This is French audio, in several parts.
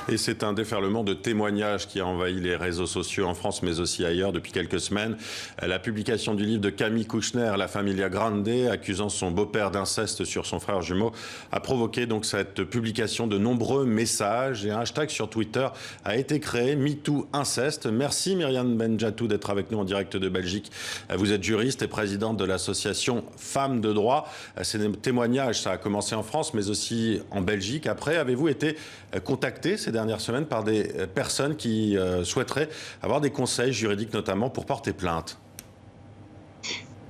Et c'est un déferlement de témoignages qui a envahi les réseaux sociaux en France, mais aussi ailleurs depuis quelques semaines. La publication du livre de Camille Kouchner, La Familia Grande, accusant son beau-père d'inceste sur son frère jumeau, a provoqué donc cette publication de nombreux messages. Et un hashtag sur Twitter a été créé, MeTooInceste. Merci Myriam Benjatou d'être avec nous en direct de Belgique. Vous êtes juriste et présidente de l'association Femmes de droit. Ces témoignages, ça a commencé en France, mais aussi en Belgique. Après, avez-vous été contacté ces dernières semaines par des personnes qui souhaiteraient avoir des conseils juridiques, notamment pour porter plainte?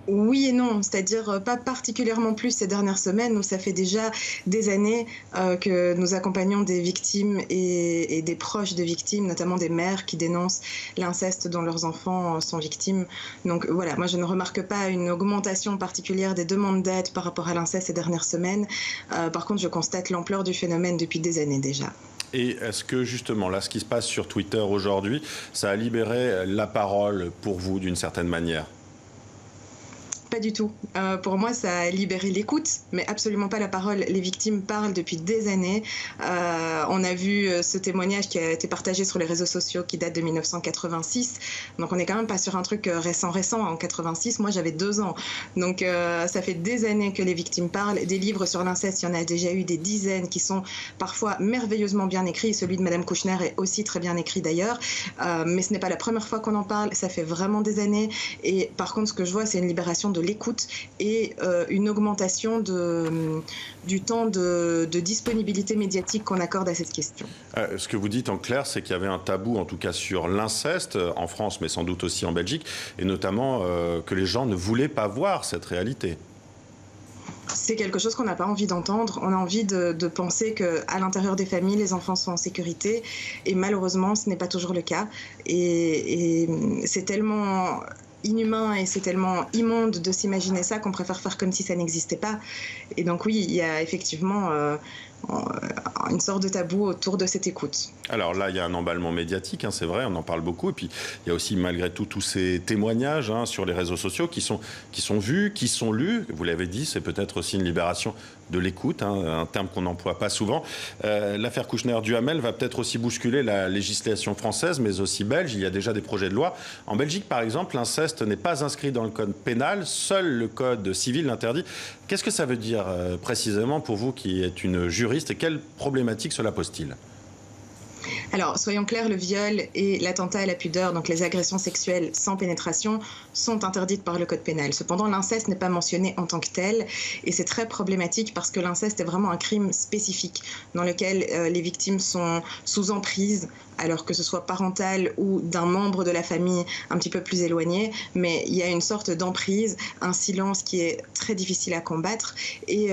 Oui et non, c'est-à-dire pas particulièrement plus ces dernières semaines. Nous, ça fait déjà des années que nous accompagnons des victimes et des proches de victimes, notamment des mères qui dénoncent l'inceste dont leurs enfants sont victimes. Donc voilà, moi je ne remarque pas une augmentation particulière des demandes d'aide par rapport à l'inceste ces dernières semaines. Par contre, je constate l'ampleur du phénomène depuis des années déjà. Et est-ce que justement, là, ce qui se passe sur Twitter aujourd'hui, ça a libéré la parole pour vous d'une certaine manière? Pas du tout. Pour moi, ça a libéré l'écoute, mais absolument pas la parole. Les victimes parlent depuis des années. On a vu ce témoignage qui a été partagé sur les réseaux sociaux qui date de 1986. Donc on n'est quand même pas sur un truc récent. En 86, moi j'avais 2 ans. Donc ça fait des années que les victimes parlent. Des livres sur l'inceste, il y en a déjà eu des dizaines qui sont parfois merveilleusement bien écrits. Celui de Madame Kouchner est aussi très bien écrit d'ailleurs. Mais ce n'est pas la première fois qu'on en parle. Ça fait vraiment des années. Et par contre, ce que je vois, c'est une libération de l'écoute et une augmentation du temps de disponibilité médiatique qu'on accorde à cette question. Ce que vous dites en clair, c'est qu'il y avait un tabou, en tout cas sur l'inceste, en France, mais sans doute aussi en Belgique, et notamment que les gens ne voulaient pas voir cette réalité. C'est quelque chose qu'on n'a pas envie d'entendre. On a envie de penser qu'à l'intérieur des familles, les enfants sont en sécurité. Et malheureusement, ce n'est pas toujours le cas. Et c'est tellement inhumain et c'est tellement immonde de s'imaginer ça qu'on préfère faire comme si ça n'existait pas. Et donc oui, il y a effectivement une sorte de tabou autour de cette écoute. Alors là, il y a un emballement médiatique, hein, c'est vrai, on en parle beaucoup. Et puis, il y a aussi, malgré tout, tous ces témoignages sur les réseaux sociaux qui sont vus, qui sont lus. Vous l'avez dit, c'est peut-être aussi une libération de l'écoute, un terme qu'on n'emploie pas souvent. L'affaire Kouchner-Duhamel va peut-être aussi bousculer la législation française, mais aussi belge. Il y a déjà des projets de loi. En Belgique, par exemple, l'inceste n'est pas inscrit dans le code pénal. Seul le code civil l'interdit. Qu'est-ce que ça veut dire précisément pour vous qui êtes une juriste et quelle problématique cela pose-t-il ? Alors, soyons clairs, le viol et l'attentat à la pudeur, donc les agressions sexuelles sans pénétration, sont interdites par le code pénal. Cependant, l'inceste n'est pas mentionné en tant que tel, et c'est très problématique parce que l'inceste est vraiment un crime spécifique dans lequel les victimes sont sous emprise, alors que ce soit parental ou d'un membre de la famille un petit peu plus éloigné, mais il y a une sorte d'emprise, un silence qui est très difficile à combattre, et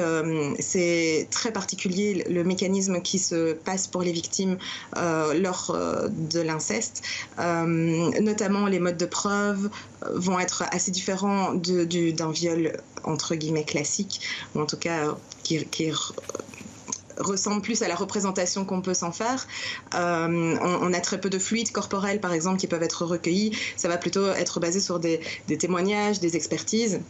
c'est très particulier le mécanisme qui se passe pour les victimes lors de l'incest. Notamment les modes de preuve vont être assez différents d'un viol entre guillemets classique, ou en tout cas qui ressemble plus à la représentation qu'on peut s'en faire. On a très peu de fluides corporels, par exemple, qui peuvent être recueillis. Ça va plutôt être basé sur des témoignages, des expertises.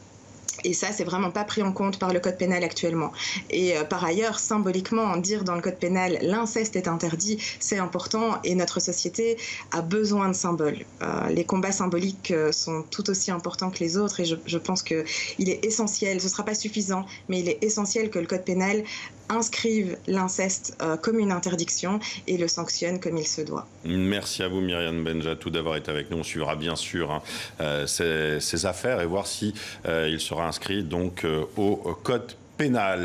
Et ça, c'est vraiment pas pris en compte par le code pénal actuellement. Et par ailleurs, symboliquement, dire dans le code pénal l'inceste est interdit, c'est important et notre société a besoin de symboles. Les combats symboliques sont tout aussi importants que les autres et je pense qu'il est essentiel, ce ne sera pas suffisant, mais il est essentiel que le code pénal inscrive l'inceste comme une interdiction et le sanctionne comme il se doit. Merci à vous Myriam Benjatou d'avoir été avec nous. On suivra bien sûr ces affaires et voir si il sera inscrit donc au code pénal.